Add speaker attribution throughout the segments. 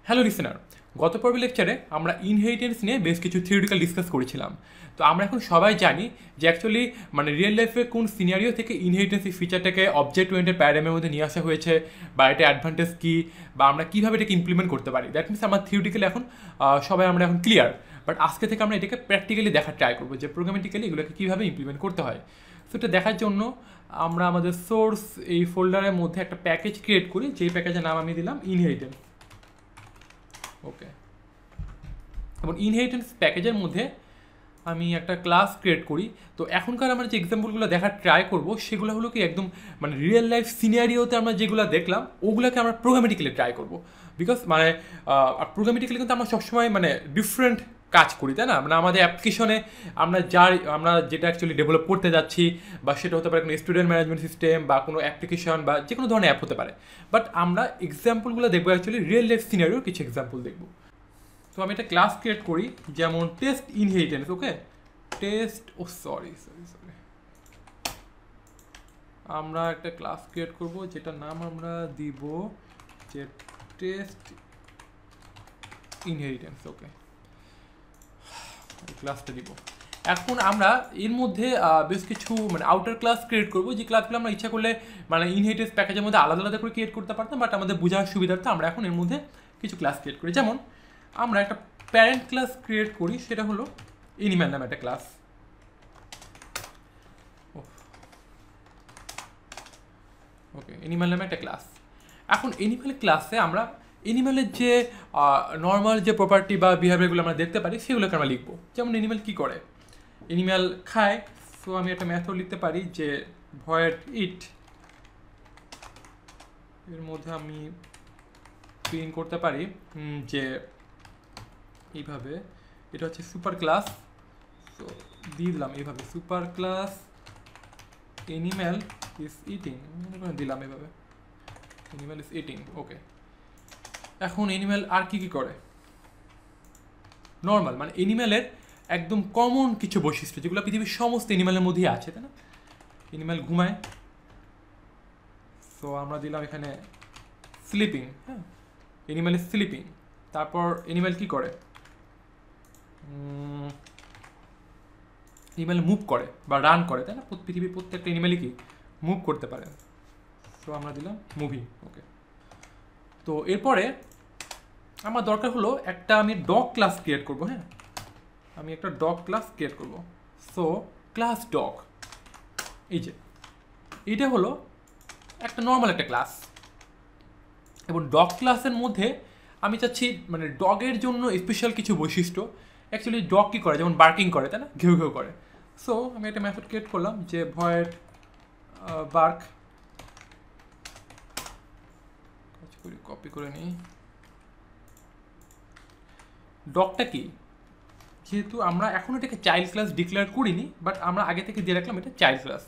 Speaker 1: Hello listener, গত পর্বের লেকচারে আমরা ইনহেরিটেন্স নিয়ে বেশ কিছু থিওরিটিক্যাল ডিসকাস করেছিলাম। তো আমরা এখন সবাই জানি যে অ্যাকচুয়ালি মানে রিয়েল লাইফে কোন সিনারিও থেকে ইনহেরিটেন্স এই ফিচারটাকে অবজেক্ট ওরিয়েন্টেড প্যারাডাইমের মধ্যে নিয়ে আসা হয়েছে, বা এটা অ্যাডভান্টেজ কী, বা আমরা কীভাবে এটাকে ইমপ্লিমেন্ট করতে পারি। দ্যাট মিনস আমার থিওরিটিক্যালি এখন সবাই আমরা এখন ক্লিয়ার, বাট আজকে থেকে আমরা এটাকে প্র্যাকটিক্যালি দেখার ট্রাই করবো যে প্রোগ্রামেটিক্যালি এগুলোকে কীভাবে ইমপ্লিমেন্ট করতে হয়। সো এটা দেখার জন্য আমরা আমাদের সোর্স এই ফোল্ডারের মধ্যে একটা প্যাকেজ ক্রিয়েট করি, যেই প্যাকেজের নাম আমি দিলাম ইনহেরিটেন্স। ওকে, এবং ইনহেরিটেন্স প্যাকেজের মধ্যে আমি একটা ক্লাস ক্রিয়েট করি। তো এখনকার আমরা যে এক্সাম্পলগুলো দেখার ট্রাই করব সেগুলো হলো কি একদম মানে রিয়েল লাইফ সিনারিওতে আমরা যেগুলো দেখলাম ওগুলোকে আমরা প্রোগ্রামেটিক্যালি ট্রাই করব। বিকজ মানে প্রোগ্রামেটিক্যালি কিন্তু আমরা সবসময় মানে ডিফারেন্ট কাজ করি, তাই না? মানে আমাদের অ্যাপ্লিকেশনে আমরা যেটা অ্যাকচুয়ালি ডেভেলপ করতে যাচ্ছি, বা সেটা হতে পারে কোনো স্টুডেন্ট ম্যানেজমেন্ট সিস্টেম বা কোনো অ্যাপ্লিকেশন বা যে কোনো ধরনের অ্যাপ হতে পারে। বাট আমরা এক্সাম্পলগুলো দেখবো অ্যাকচুয়ালি রিয়েল লাইফ সিনারিওর কিছু এক্সাম্পল দেখবো। তো আমি একটা ক্লাস ক্রিয়েট করি, যেমন টেস্ট ইনহেরিটেন্স। ওকে, টেস্ট সরি আমরা একটা ক্লাস ক্রিয়েট করব যেটার নাম আমরা দিব যে টেস্ট ইনহেরিটেন্স। ওকে, ক্লাসটা দিব। এখন আমরা এর মধ্যে বেশ কিছু মানে আউটার ক্লাস ক্রিয়েট করবো, যে ক্লাসগুলো আমরা ইচ্ছা করলে মানে ইনহেরিটেন্স প্যাকেজের মধ্যে আলাদা আলাদা করে ক্রিয়েট করতে পারতাম, বাট আমাদের বোঝার সুবিধার্থে আমরা এখন এর মধ্যে কিছু ক্লাস ক্রিয়েট করি। যেমন আমরা একটা প্যারেন্ট ক্লাস ক্রিয়েট করি, সেটা হলো এনিম্যাল নামে একটা ক্লাস। ওকে, এনিম্যাল নামে একটা ক্লাস। এখন এনিম্যাল ক্লাসে আমরা এনিম্যালের যে নর্মাল যে প্রপার্টি বা বিহেভিয়ারগুলো আমরা দেখতে পারি সেগুলোকে আমরা লিখবো। যেমন এনিম্যাল কী করে, এনিম্যাল খায়। সো আমি একটা মেথড লিখতে পারি যে ভয়েড ইট, এর মধ্যে আমি প্রিন্ট করতে পারি যে এইভাবে, এটা হচ্ছে সুপার ক্লাস। তো দিয়ে দিলাম এইভাবে super class animal is eating, দিলাম এভাবে এনিম্যাল ইজ ইটিং। ওকে, এখন এনিম্যাল আর কি কি করে, নর্মাল মানে এনিম্যালের একদম কমন কিছু বৈশিষ্ট্য যেগুলো পৃথিবীর সমস্ত এনিম্যালের মধ্যেই আছে, তাই না? এনিম্যাল ঘুমায়, সো আমরা দিলাম এখানে স্লিপিং। হ্যাঁ, এনিম্যাল ইজ স্লিপিং। তারপর এনিম্যাল কি করে, এনিম্যাল মুভ করে বা রান করে, তাই না? পৃথিবীর প্রত্যেকটা এনিম্যালই কি মুভ করতে পারে, তো আমরা দিলাম মুভি। ওকে, তো এরপরে আমার দরকার হলো একটা আমি ডগ ক্লাস ক্রিয়েট করবো। হ্যাঁ, আমি একটা ডগ ক্লাস ক্রিয়েট করবো। সো ক্লাস ডগ, এই যে এইটা হলো একটা নর্মাল একটা ক্লাস, এবং ডগ ক্লাসের মধ্যে আমি চাচ্ছি মানে ডগের জন্য স্পেশাল কিছু বৈশিষ্ট্য। অ্যাকচুয়ালি ডগ কী করে, যেমন বার্কিং করে, তাই না? ঘেউ ঘেউ করে। সো আমি একটা মেথড ক্রিয়েট করলাম যে ভয়েড বার্ক, কপি করে নিই। ডগটা কি, যেহেতু আমরা এখন এটাকে চাইল্ড ক্লাস ডিক্লেয়ার করিনি, বাট আমরা আগে থেকে দিয়ে রাখলাম এটা চাইল্ড ক্লাস।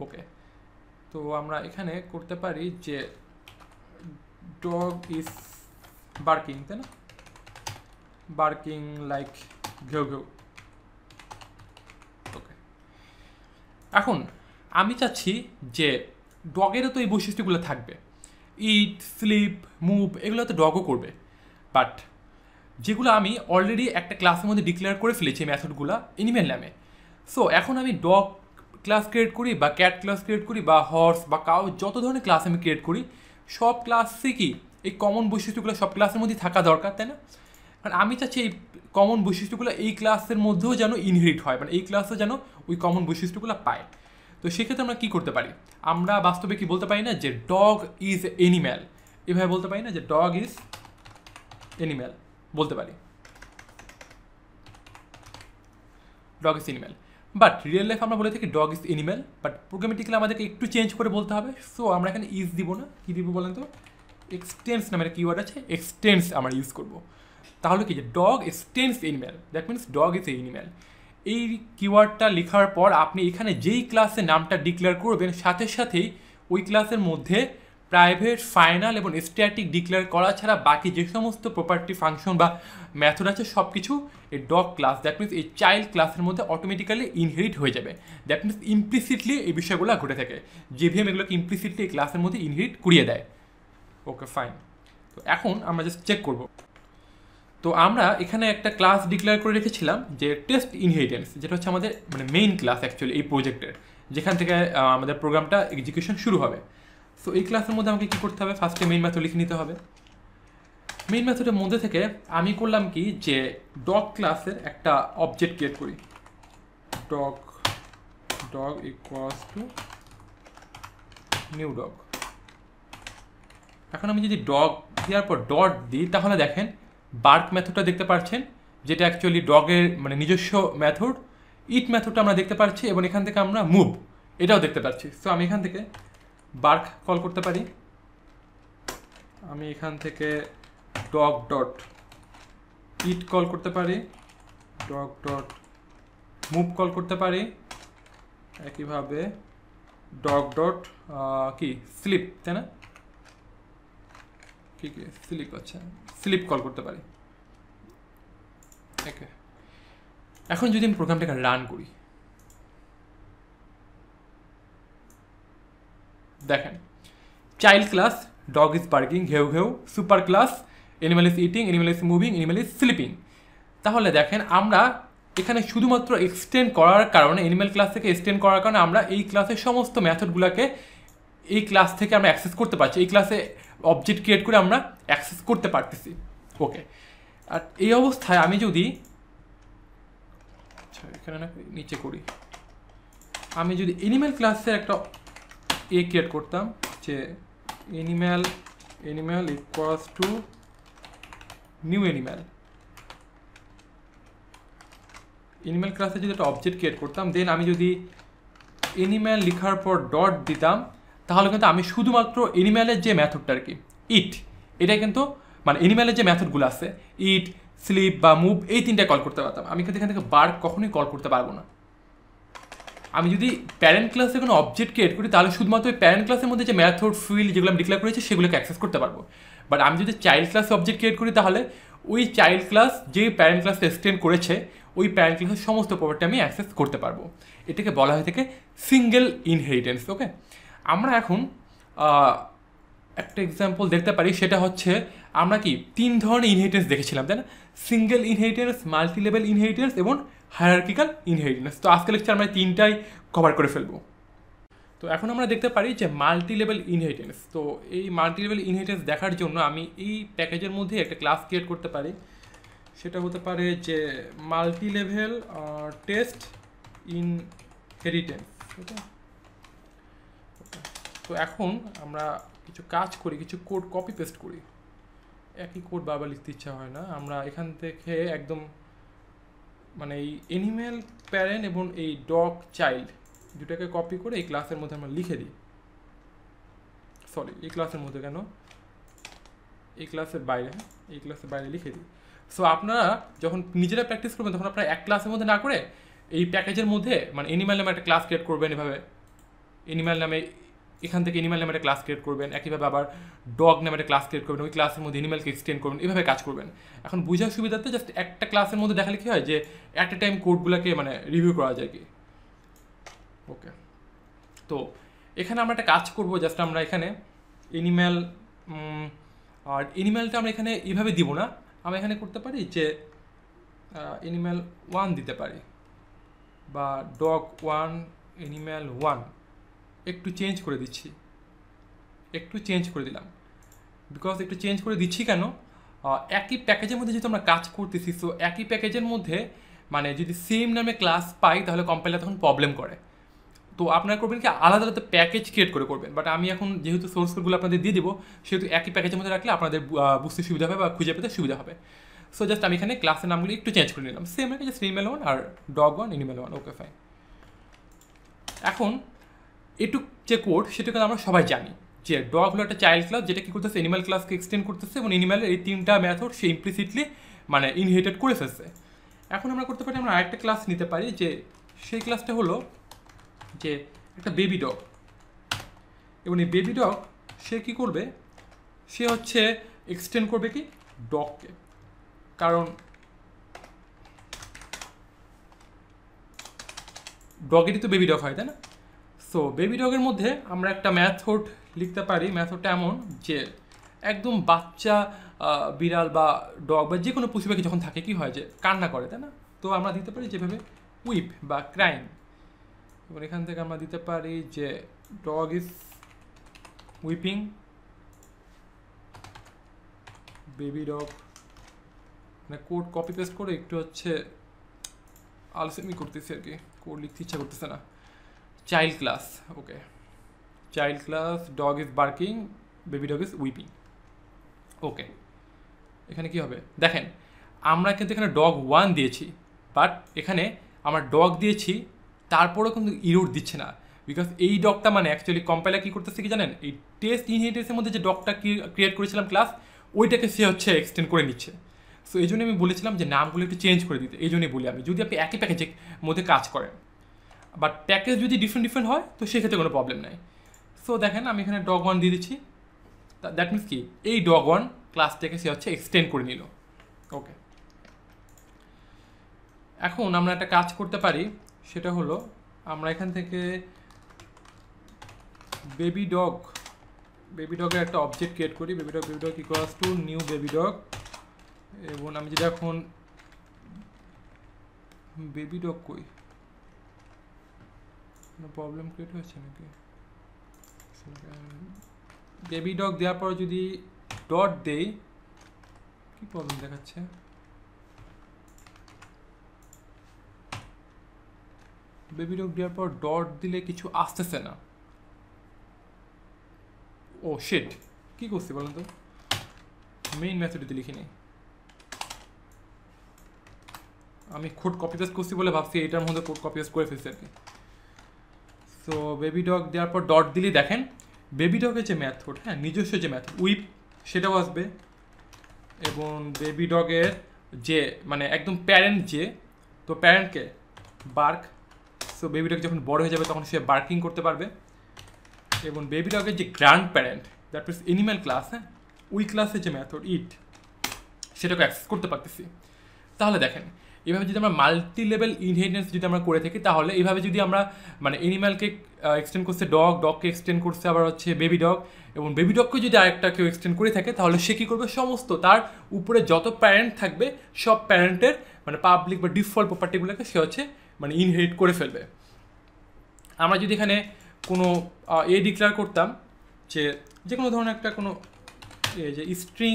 Speaker 1: ওকে, তো আমরা এখানে করতে পারি যে ডগ ইজ বার্কিং, তাই না? বার্কিং লাইক ঘেউ ঘেউ। ওকে, এখন আমি চাচ্ছি যে ডগেরও তো এই বৈশিষ্ট্যগুলো থাকবে, ইট, স্লিপ, মুভ, এগুলো তো ডগও করবে। বাট যেগুলো আমি অলরেডি একটা ক্লাসের মধ্যে ডিক্লেয়ার করে ফেলেছি মেথডগুলো এনিম্যাল নামে। সো এখন আমি ডগ ক্লাস ক্রিয়েট করি বা ক্যাট ক্লাস ক্রিয়েট করি বা হর্স বা কাউ, যত ধরনের ক্লাস আমি ক্রিয়েট করি সব ক্লাসে কি এই কমন বৈশিষ্ট্যগুলো সব ক্লাসের মধ্যে থাকা দরকার, তাই না? কারণ আমি চাচ্ছি এই কমন বৈশিষ্ট্যগুলো এই ক্লাসের মধ্যেও যেন ইনহেরিট হয়, মানে এই ক্লাসে যেন ওই কমন বৈশিষ্ট্যগুলো পায়। তো সেক্ষেত্রে আমরা কী করতে পারি, আমরা বাস্তবে কি বলতে পারি না যে ডগ ইজ এনিম্যাল, এভাবে বলতে পারি না যে ডগ ইজ এনিম্যাল, বলতে পারি dog is animal. But real life আমরা বলে থাকি dog is animal, but programmatically আমাদেরকে একটু চেঞ্জ করে বলতে হবে। সো আমরা এখানে ইজ দিব না, কী দিব বলেন তো, এক্সটেন্স নামের একটা কিওয়ার্ড আছে, এক্সটেন্স আমরা ইউজ করব। তাহলে কি যে dog এক্সটেন্স animal, that means dog is animal. এই কিওয়ার্ডটা লেখার পর আপনি এখানে যেই ক্লাসের নামটা ডিক্লেয়ার করবেন সাথে সাথেই ওই ক্লাসের মধ্যে প্রাইভেট, ফাইনাল এবং স্ট্যাটিক ডিক্লেয়ার করা ছাড়া বাকি যে সমস্ত প্রপার্টি, ফাংশন বা মেথড আছে সব কিছু এই ডগ ক্লাস, দ্যাট মিনস এই চাইল্ড ক্লাসের মধ্যে অটোমেটিক্যালি ইনহেরিট হয়ে যাবে। দ্যাট মিনস ইমপ্লিসিটলি এই বিষয়গুলো ঘটে থাকে, জেভিএম এগুলোকে ইমপ্লিসিটলি এই ক্লাসের মধ্যে ইনহেরিট করিয়ে দেয়। ওকে, ফাইন। তো তো এখন আমরা জাস্ট চেক করব। তো আমরা এখানে একটা ক্লাস ডিক্লেয়ার করে রেখেছিলাম যে টেস্ট ইনহেরিটেন্স, যেটা হচ্ছে আমাদের মানে মেইন ক্লাস অ্যাকচুয়ালি এই প্রজেক্টের, যেখান থেকে আমাদের প্রোগ্রামটা এক্সিকিউশন শুরু হবে। সো এই ক্লাসের মধ্যে আমাকে কী করতে হবে, ফার্স্টে মেইন মেথড লিখে নিতে হবে। মেইন মেথডের মধ্যে থেকে আমি করলাম কি যে ডগ ক্লাসের একটা অবজেক্ট ক্রিয়েট করি, dog equals to new dog. এখন আমি যদি ডগ দেওয়ার পর ডট দিই তাহলে দেখেন বার্ক মেথডটা দেখতে পাচ্ছেন, যেটা অ্যাকচুয়ালি ডগের মানে নিজস্ব মেথড। ইট মেথডটা আমরা দেখতে পাচ্ছি এবং এখান থেকে আমরা মুভ এটাও দেখতে পাচ্ছি। সো আমি এখান থেকে বার্ক কল করতে পারি, আমি এখান থেকে ডগ ডট ইট কল করতে পারি, ডগ ডট মুভ কল করতে পারি, একইভাবে ডগ ডট কি স্লিপ, তাই না, কি স্লিপ, আচ্ছা স্লিপ কল করতে পারি। ওকে, এখন যদি আমি প্রোগ্রামটাকে রান করি, দেখেন child class dog is barking ঘেউ ঘেউ, super class animal is eating, animal is moving, animal is sleeping. তাহলে দেখেন আমরা এখানে শুধুমাত্র এক্সটেন্ড করার কারণে, অ্যানিমাল ক্লাস থেকে এক্সটেন্ড করার কারণে আমরা এই ক্লাসের সমস্ত মেথডগুলোকে এই ক্লাস থেকে আমরা অ্যাক্সেস করতে পারছি, এই ক্লাসে অবজেক্ট ক্রিয়েট করে আমরা অ্যাক্সেস করতে পারতেছি। ওকে, আর এই অবস্থায় আমি যদি আচ্ছা এখানে না নিচে করি, আমি যদি অ্যানিমাল ক্লাসের একটা ক্রিয়েট করতাম যে animal equals to new animal ক্লাসে যদি একটা অবজেক্ট ক্রিয়েট করতাম, দেন আমি যদি অ্যানিমাল লেখার পর ডট দিতাম তাহলে কিন্তু আমি শুধুমাত্র অ্যানিমালের যে মেথডটা আর কি ইট, এটাই কিন্তু মানে অ্যানিমালের যে মেথডগুলো আছে ইট, স্লিপ বা মুভ, এই তিনটায় কল করতে পারতাম। আমি কিন্তু এখান থেকে বার্ক কখনোই কল করতে পারবো না। আমি যদি প্যারেন্ট ক্লাসে কোনো অবজেক্ট ক্রিয়েট করি তাহলে শুধুমাত্র ওই প্যারেন্ট ক্লাসের মধ্যে যে মেথড ফিল্ড যেগুলো আমি ডিক্লেয়ার করেছি সেগুলোকে অ্যাক্সেস করতে পারবো। বাট আমি যদি চাইল্ড ক্লাসে অবজেক্ট ক্রিয়েট করি তাহলে ওই চাইল্ড ক্লাস যে প্যারেন্ট ক্লাসে এক্সটেন্ড করেছে ওই প্যারেন্ট ক্লাসের সমস্ত প্রপার্টি আমি অ্যাক্সেস করতে পারবো। এটাকে বলা হয়ে থাকে সিঙ্গেল ইনহেরিটেন্স। ওকে, আমরা এখন একটা এক্সাম্পল দেখতে পারি, সেটা হচ্ছে আমরা কি তিন ধরনের ইনহেরিটেন্স দেখেছিলাম, তাই না, single inheritance, multi level inheritance এবং হায়ারার্কিক্যাল ইনহেরিটেন্স। তো আজকে লেকচার আমরা তিনটাই কভার করে ফেলবো। তো এখন আমরা দেখতে পারি যে মাল্টি লেভেল ইনহেরিটেন্স। তো এই মাল্টি লেভেল ইনহেরিটেন্স দেখার জন্য আমি এই প্যাকেজের মধ্যে একটা ক্লাস ক্রিয়েট করতে পারি, সেটা হতে পারে যে মাল্টি লেভেল টেস্ট ইনহেরিটেন্স। তো এখন আমরা কিছু কাজ করি, কিছু কোড কপি পেস্ট করি, একই কোড বারবার লিখতে ইচ্ছা হয় না। আমরা এখান থেকে একদম মানে এই অ্যানিম্যাল প্যারেন্ট এবং এই ডগ চাইল্ড দুটাকে কপি করে এই ক্লাসের মধ্যে আমরা লিখে দিই, সরি এই ক্লাসের মধ্যে কেন, এই ক্লাসের বাইরে, এই ক্লাসের বাইরে লিখে দিই। সো আপনারা যখন নিজেরা প্র্যাকটিস করবেন তখন আপনারা এক ক্লাসের মধ্যে না করে এই প্যাকেজের মধ্যে মানে অ্যানিম্যাল নামে একটা ক্লাস ক্রিয়েট করবেন, এভাবে অ্যানিম্যাল নামে এখান থেকে অ্যানিম্যাল নামে একটা ক্লাস ক্রিয়েট করবেন, একইভাবে আবার ডগ নামে একটা ক্লাস ক্রিয়েট করবেন, ওই ক্লাসের মধ্যে অ্যানিম্যালকে এক্সটেন্ড করবেন, এভাবে কাজ করবেন। এখন বোঝার সুবিধাতে জাস্ট একটা ক্লাসের মধ্যে দেখালে কি হয় যে অ্যাট এ টাইম কোডগুলোকে মানে রিভিউ করা যায় কি। ওকে, তো এখানে আমরা একটা কাজ করবো, জাস্ট আমরা এখানে অ্যানিম্যাল আর অ্যানিম্যালটা আমরা এখানে এইভাবে দিব না, আমরা এখানে করতে পারি যে অ্যানিম্যাল 1 দিতে পারি বা ডগ 1 অ্যানিম্যাল 1 একটু চেঞ্জ করে দিচ্ছি, একটু চেঞ্জ করে দিলাম। বিকজ একটু চেঞ্জ করে দিচ্ছি কেন, একই প্যাকেজের মধ্যে যেহেতু আমরা কাজ করতেছি, সো একই প্যাকেজের মধ্যে মানে যদি সেম নামে ক্লাস পাই তাহলে কম্পাইলার তখন প্রবলেম করে। তো আপনারা করবেন কি আলাদা আলাদা প্যাকেজ ক্রিয়েট করে করবেন। বাট আমি এখন যেহেতু সোর্স কোডগুলো আপনাদের দিয়ে দিব সেহেতু একই প্যাকেজের মধ্যে রাখলে আপনাদের বুঝতে সুবিধা হবে বা খুঁজে পেতে সুবিধা হবে। সো জাস্ট আমি এখানে ক্লাসের নামগুলি একটু চেঞ্জ করে নিলাম, সেম একটা জাস্ট অ্যানিম্যাল 1 আর ডগ 1 অ্যানিম্যাল 1। Okay fine. এখন এটুক যে কোড সেটাকে আমরা সবাই জানি যে ডগ হলো একটা চাইল্ড ক্লাস যেটা কী করতেছে অ্যানিম্যাল ক্লাসকে এক্সটেন্ড করতেছে এবং অ্যানিম্যালের এই তিনটা মেথড সে ইমপ্লিসিটলি মানে ইনহেরিটেড করে ফেলছে। এখন আমরা করতে পারি আমরা আরেকটা ক্লাস নিতে পারি, যে সেই ক্লাসটা হলো যে একটা বেবি ডগ, এবং এই বেবি ডগ সে কী করবে, সে হচ্ছে এক্সটেন্ড করবে কি ডগকে, কারণ ডগেরই তো বেবি ডগ হয়, তাই না। সো বেবি ডগের মধ্যে আমরা একটা মেথড লিখতে পারি, মেথডটা এমন যে একদম বাচ্চা বিড়াল বা ডগ বা যে কোনো পশু পাখি যখন থাকে কি হয় যে কান্না করে, তাই না? তো আমরা দিতে পারি যেভাবে উইপ বা ক্রাইম, এবং এখান থেকে আমরা দিতে পারি যে dog is weeping, baby dog, মানে কোড কপি পেস্ট করে একটু হচ্ছে আলসেমি করতেছি আর কি, কোড লিখতে ইচ্ছা করতেছে না। Child class, okay, child class dog is barking, baby dog is weeping. Okay, এখানে কি হবে দেখেন, আমরা কিন্তু এখানে ডগ 1 দিয়েছি, বাট এখানে আমরা ডগ দিয়েছি তারপরেও কিন্তু ইরোর দিচ্ছে না, বিকজ এই ডগটা মানে অ্যাকচুয়ালি কম্পাইলার কী করতেছে কি জানেন, এই টেস্ট ইনহেরিটেন্সের মধ্যে যে ডগটা ক্রিয়েট করেছিলাম ক্লাস, ওইটাকে সে হচ্ছে এক্সটেন্ড করে নিচ্ছে। সো এই জন্য আমি বলেছিলাম যে নামগুলো একটু চেঞ্জ করে দিতে, এই জন্যই বলি আমি, যদি আপনি একই প্যাকেজের মধ্যে কাজ করেন, বাট প্যাকেজ যদি ডিফারেন্ট হয় তো সেক্ষেত্রে কোনো প্রবলেম নাই। সো দেখেন আমি এখানে ডগ 1 দিয়ে দিচ্ছি, দ্যাট মিনস কি এই ডগ 1 ক্লাসটাকে সে হচ্ছে এক্সটেন্ড করে নিল। ওকে, এখন আমরা একটা কাজ করতে পারি, সেটা হলো আমরা এখান থেকে বেবি ডগের একটা অবজেক্ট ক্রিয়েট করি, baby dog equals to new baby dog, এবং আমি যদি এখন বেবি ডগ কই, কোনো প্রবলেম ক্রিয়েট হয়েছে নাকি? বেবি ডগ দেওয়ার পর যদি ডট দেই, কি প্রবলেম দেখাচ্ছে? বেবি ডগ দেওয়ার পর ডট দিলে কিছু আসতেছে না। ও শিট, কি করছি বলেন তো? মেইন মেথডে লিখি নেই, আমি কোড কপি পেস্ট করছি বলে ভাবছি এটার মধ্যে কোড কপি পেস্ট করে ফেলছি আর কি। সো বেবি ডগ দেওয়ার পর ডট দিলেই দেখেন বেবি ডগের যে মেথড, হ্যাঁ নিজস্ব যে মেথড উইপ, সেটাও আসবে, এবং বেবি ডগের যে মানে একদম প্যারেন্ট যে, তো প্যারেন্টকে বার্ক, সো বেবি ডগ যখন বড় হয়ে যাবে তখন সে বার্কিং করতে পারবে, এবং বেবি ডগের যে grand parent, that means animal class, হ্যাঁ ওই ক্লাসের যে মেথড ইট, সেটাকে অ্যাক্সেস করতে পারতেছি। তাহলে দেখেন এভাবে যদি আমরা মাল্টি লেভেল ইনহেরিটেন্স যদি আমরা করে থাকি, তাহলে এইভাবে যদি আমরা মানে এনিম্যালকে এক্সটেন্ড করছে ডগকে এক্সটেন্ড করছে আবার হচ্ছে বেবি ডগ, এবং বেবি ডগকে যদি আরেকটা কেউ এক্সটেন্ড করে থাকে, তাহলে সে কী করবে, সমস্ত তার উপরে যত প্যারেন্ট থাকবে সব প্যারেন্টের মানে পাবলিক বা ডিফল্ট প্রপার্টিগুলোকে সে হচ্ছে মানে ইনহেরিট করে ফেলবে। আমরা যদি এখানে কোনো ডিক্লেয়ার করতাম যে কোনো ধরনের একটা কোনো যে স্ট্রিং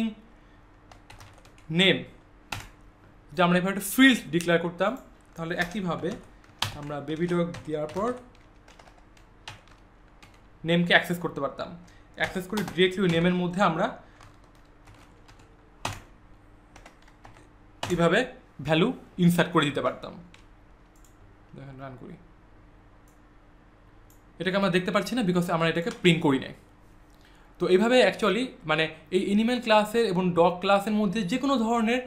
Speaker 1: নেম, যে আমরা এভাবে একটা ফিল্ড ডিক্লেয়ার করতাম, তাহলে একইভাবে আমরা বেবি ডগ দেওয়ার পর নেমকে অ্যাক্সেস করতে পারতাম, অ্যাক্সেস করে ডিরেক্টলি ওই নেমের মধ্যে আমরা এইভাবে ভ্যালু ইনসার্ট করে দিতে পারতাম। দেখেন রান করি, এটাকে আমরা দেখতে পাচ্ছি না বিকজ আমরা এটাকে প্রিন্ট করি নাই। তো এইভাবে অ্যাকচুয়ালি মানে এই এনিম্যাল ক্লাসের এবং ডগ ক্লাসের মধ্যে যে কোনো ধরনের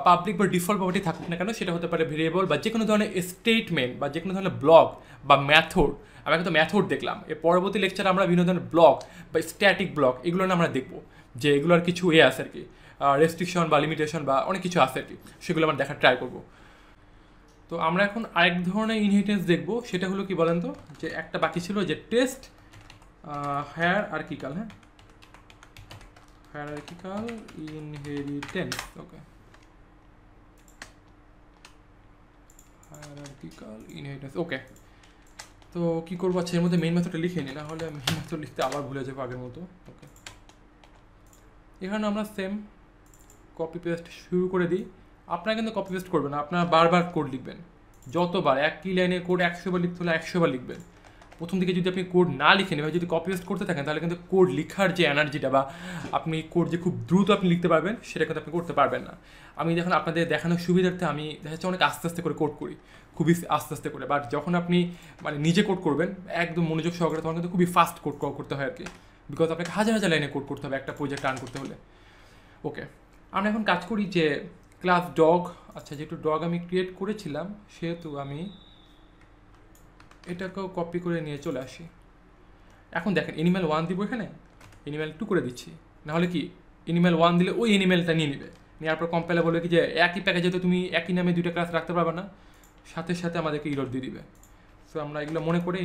Speaker 1: পাবলিক বা ডিফল্ট প্রপার্টি থাকুক না কেন, সেটা হতে পারে ভেরিয়েবল বা যে কোনো ধরনের স্টেটমেন্ট বা যে কোনো ধরনের ব্লক বা ম্যাথড, আমরা কিন্তু ম্যাথড দেখলাম, এর পরবর্তী লেকচারে আমরা বিভিন্ন ধরনের ব্লক বা স্ট্যাটিক ব্লক এগুলো আমরা দেখবো, যে এগুলোর কিছু আছে আর কি, রেস্ট্রিকশন বা লিমিটেশন বা অনেক কিছু আছে আর কি, সেগুলো আমরা দেখার ট্রাই করবো। তো আমরা এখন আরেক ধরনের ইনহেরিটেন্স দেখবো, সেটা হলো কি বলেন তো, যে একটা বাকি ছিল যে টেস্ট হায়ারার্কিক্যাল, হ্যাঁ হায়ারার্কিক্যাল ইনহেরিটেন্স, ওকে হায়ারার্কিক্যাল ইনহেরিটেন্স, ওকে। তো কী করবো, আচ্ছা এর মধ্যে মেইন মেথডটা লিখে নিই, না হলে মেইন মেথড লিখতে আবার ভুলে যাবো আগের মতো। ওকে, এখানে আমরা সেম কপি পেস্ট শুরু করে দিই। আপনারা কিন্তু কপি পেস্ট করবেন না, আপনারা বারবার কোড লিখবেন, যতবার একই লাইনে কোড 100 বার লিখতে হলে 100 বার লিখবেন। প্রথম দিকে যদি আপনি কোড না লিখেন, এবার যদি কপি পেস্ট করতে থাকেন, তাহলে কিন্তু কোড লেখার যে এনার্জিটা বা আপনি কোড যে খুব দ্রুত আপনি লিখতে পারবেন, সেটা কিন্তু আপনি করতে পারবেন না। আমি যখন আপনাদের দেখানোর সুবিধার্থে আমি দেখা যাচ্ছে অনেক আস্তে আস্তে করে কোড করি, খুবই আস্তে আস্তে করে, বাট যখন আপনি মানে নিজে কোড করবেন একদম মনোযোগ সহকারে, তখন কিন্তু খুবই ফাস্ট কোড করতে হয় আর কি, বিকজ আপনাকে হাজার হাজার লাইনে কোড করতে হবে একটা প্রজেক্ট রান করতে হলে। ওকে, আমরা এখন কাজ করি যে ক্লাস ডগ, আচ্ছা যেহেতু ডগ আমি ক্রিয়েট করেছিলাম সেহেতু আমি এটাকেও কপি করে নিয়ে চলে আসি। এখন দেখেন এনিম্যাল 1 দিব, এখানে এনিম্যাল 2 করে দিচ্ছি, নাহলে কি এনিম্যাল 1 দিলে ওই এনিম্যালটা নিয়ে নেবে, নেওয়ার পর কম্পাইলার বলবে কি যে একই প্যাকেজে তো তুমি একই নামে দুইটা ক্লাস রাখতে পারবে না, সাথে সাথে আমাদেরকে ইরর দিয়ে দিবে। সো আমরা এগুলো মনে করে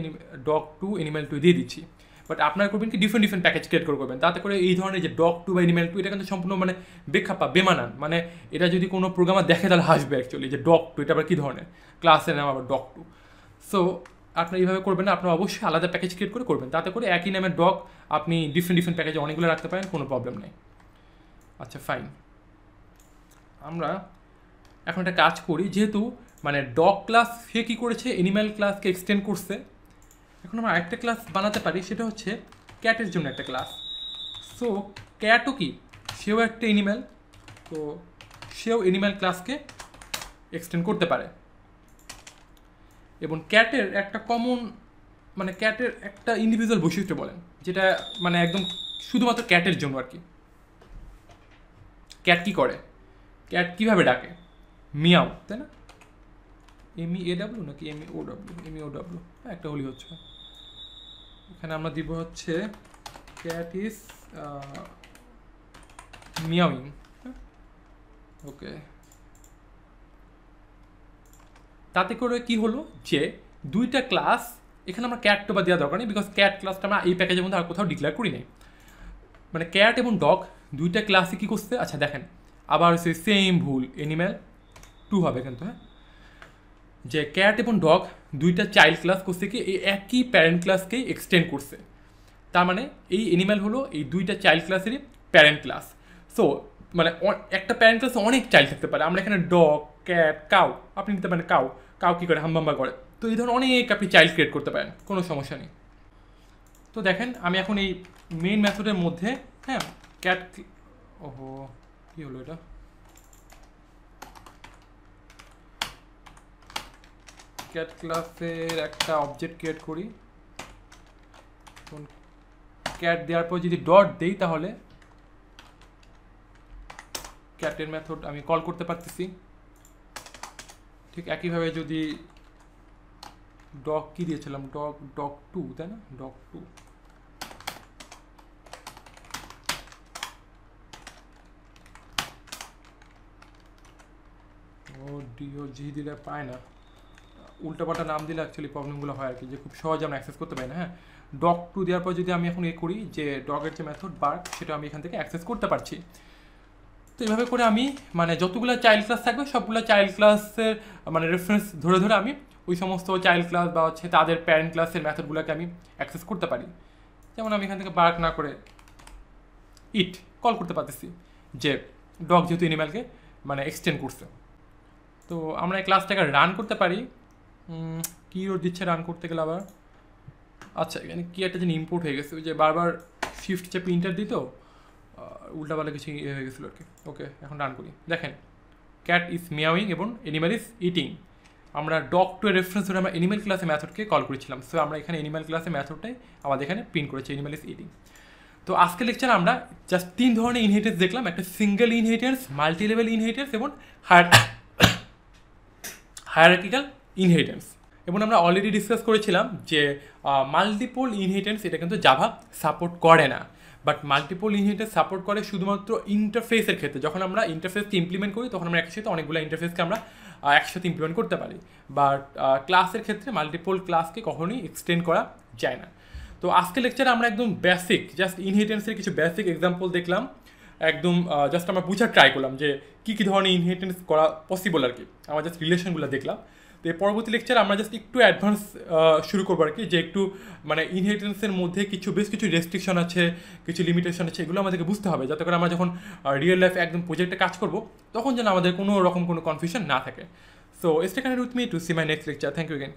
Speaker 1: ডগ 2 এনিম্যাল 2 দিয়ে দিচ্ছি, বাট আপনারা করবেন কি ডিফারেন্ট ডিফারেন্ট প্যাকেজ ক্রিয়েট করবেন, তাতে করে এই ধরনের যে ডগ টু বা এনিম্যাল টু এটা কিন্তু সম্পূর্ণ মানে বেখাপ্পা বেমানান, মানে এটা যদি কোনো প্রোগ্রামার দেখে তাহলে হাসবে অ্যাকচুয়ালি যে ডগ টু এটা আবার কী ধরনের ক্লাসের নাম আবার ডগ টু। সো আপনারা এইভাবে করবেন না, আপনারা অবশ্যই আলাদা প্যাকেজ ক্রিয়েট করে করবেন, তাতে করে একই নামের ডগ আপনি ডিফারেন্ট ডিফারেন্ট প্যাকেজে অনেকগুলো রাখতে পারেন, কোনো প্রবলেম নেই। আচ্ছা ফাইন, আমরা এখন একটা কাজ করি, যেহেতু মানে ডগ ক্লাস সে কী করেছে এনিম্যাল ক্লাসকে এক্সটেন্ড করছে, এখন আমরা আরেকটা ক্লাস বানাতে পারি, সেটা হচ্ছে ক্যাটের জন্য একটা ক্লাস। সো ক্যাটও কি সেও একটা এনিম্যাল, তো সেও এনিম্যাল ক্লাসকে এক্সটেন্ড করতে পারে। এবং ক্যাটের একটা কমন মানে ক্যাটের একটা ইন্ডিভিজুয়াল বৈশিষ্ট্য বলেন, যেটা মানে একদম শুধুমাত্র ক্যাটের জন্য আর কি। ক্যাট কী করে, ক্যাট কীভাবে ডাকে, মিয়াও, তাই না? MEAW নাকি MEOW, একটা হলি হচ্ছে। এখানে আমরা দিব হচ্ছে ক্যাট ইজ মিয়াউইং, ওকে। তাতে করে কি হলো যে দুইটা ক্লাস, এখানে আমরা ক্যাট তো বা দেওয়া দরকার নেই, বিকজ ক্যাট ক্লাসটা আমরা এই প্যাকেজের মধ্যে আর কোথাও ডিক্লেয়ার করি নাই। মানে ক্যাট এবং ডগ দুইটা ক্লাসে কী করছে, আচ্ছা দেখেন আবার সেই সেম ভুল, এনিম্যাল টু হবে কিন্তু, হ্যাঁ, যে ক্যাট এবং ডগ দুইটা চাইল্ড ক্লাস করছে কি এই একই প্যারেন্ট ক্লাসকেই এক্সটেন্ড করছে। তার মানে এই এনিম্যাল হলো এই দুইটা চাইল্ড ক্লাসেরই প্যারেন্ট ক্লাস। সো মানে একটা প্যারেন্ট ক্লাসে অনেক চাইল্ড থাকতে পারে, আমরা এখানে ডগ, ক্যাট, কাউ, আপনি নিতে পারেন কাউ, কাউ কী করে হাম্বাম্বা করে, তো এই ধরনের অনেক আপনি চাইল্ড ক্রিয়েট করতে পারেন, কোনো সমস্যা নেই। তো দেখেন আমি এখন এই মেইন মেথডের মধ্যে, হ্যাঁ, ক্যাট, ওহো কী হলো এটা, ক্যাট ক্লাসের একটা অবজেক্ট ক্রিয়েট করি, ক্যাট দেওয়ার পর যদি ডট দেই তাহলে ক্যাটের মেথড আমি কল করতে পারতেছি। ঠিক একইভাবে যদি ডগ কি দিয়েছিলাম, ডগ টু, তাই না, ডগ টু, ও ডিও জি দিলে পায় না, উল্টাপাল্টা নাম দিলে অ্যাকচুয়ালি প্রবলেমগুলো হয় আর কি, যে খুব সহজে আমরা অ্যাক্সেস করতে পারি না। হ্যাঁ, ডগ টু দেওয়ার পর যদি আমি এখন করি যে ডগের যে মেথড বার্ক, সেটা আমি এখান থেকে অ্যাক্সেস করতে পারছি। তো এইভাবে করে আমি মানে যতগুলো চাইল্ড ক্লাস থাকবে সবগুলো চাইল্ড ক্লাসের মানে রেফারেন্স ধরে ধরে আমি ওই সমস্ত চাইল্ড ক্লাস বা হচ্ছে তাদের প্যারেন্ট ক্লাসের মেথডগুলোকে আমি অ্যাক্সেস করতে পারি। যেমন আমি এখান থেকে বার্ক না করে ইট কল করতে পারতেছি, যে ডগ যেহেতু এনিম্যালকে মানে এক্সটেন্ড করছে। তো আমরা এই ক্লাসটাকে রান করতে পারি, কী রোড দিচ্ছে রান করতে গেলে আবার, আচ্ছা এখানে কী একটা যেন ইম্পোর্ট হয়ে গেছে, ওই যে বারবার শিফট চেপে ইন্টার দিত, উল্টাপাল্টা কিছু হয়ে গেছিলো আর কি। ওকে, এখন রান করি, দেখেন ক্যাট ইজ মিয়াউইং এবং এনিম্যাল ইজ ইটিং। আমরা ডগ টু রেফারেন্স ধরে আমরা এনিম্যাল ক্লাসে মেথডকে কল করেছিলাম, সো আমরা এখানে এনিম্যাল ক্লাসে মেথডটাই আমাদের এখানে প্রিন্ট করেছি, এনিম্যাল ইজ ইটিং। তো আজকের লেকচারে আমরা জাস্ট 3 ধরনের ইনহেরিটেন্স দেখলাম, একটা single inheritance, multi level inheritance এবং হায়ারার্কিক্যাল ইনহেরিটেন্স। এবং আমরা অলরেডি ডিসকাস করেছিলাম যে মাল্টিপল ইনহেরিটেন্স এটা কিন্তু জাভা সাপোর্ট করে না, বাট মাল্টিপল ইনহেরিটেন্স সাপোর্ট করে শুধুমাত্র ইন্টারফেসের ক্ষেত্রে। যখন আমরা ইন্টারফেসকে ইমপ্লিমেন্ট করি তখন আমরা একসাথে অনেকগুলো ইন্টারফেসকে আমরা একসাথে ইমপ্লিমেন্ট করতে পারি, বাট ক্লাসের ক্ষেত্রে মাল্টিপল ক্লাসকে কখনোই এক্সটেন্ড করা যায় না। তো আজকের লেকচারে আমরা একদম বেসিক জাস্ট ইনহেরিটেন্সের কিছু বেসিক এক্সাম্পল দেখলাম, একদম জাস্ট আমরা বুঝার ট্রাই করলাম যে কী কী ধরনের ইনহেরিটেন্স করা পসিবল আর কি, আমরা জাস্ট রিলেশনগুলো দেখলাম। তো এই পরবর্তী লেকচারে আমরা জাস্ট একটু অ্যাডভান্স শুরু করবো আর কি, যে একটু মানে ইনহেরিটেন্সের মধ্যে বেশ কিছু রেস্ট্রিকশন আছে, কিছু লিমিটেশন আছে, এগুলো আমাদেরকে বুঝতে হবে, যাতে করে আমরা যখন রিয়েল লাইফে একদম প্রজেক্টে কাজ করবো তখন যেন আমাদের কোনো রকম কোনো কনফিউশন না থাকে। So stay connected with me to see my next lecture. Thank you again.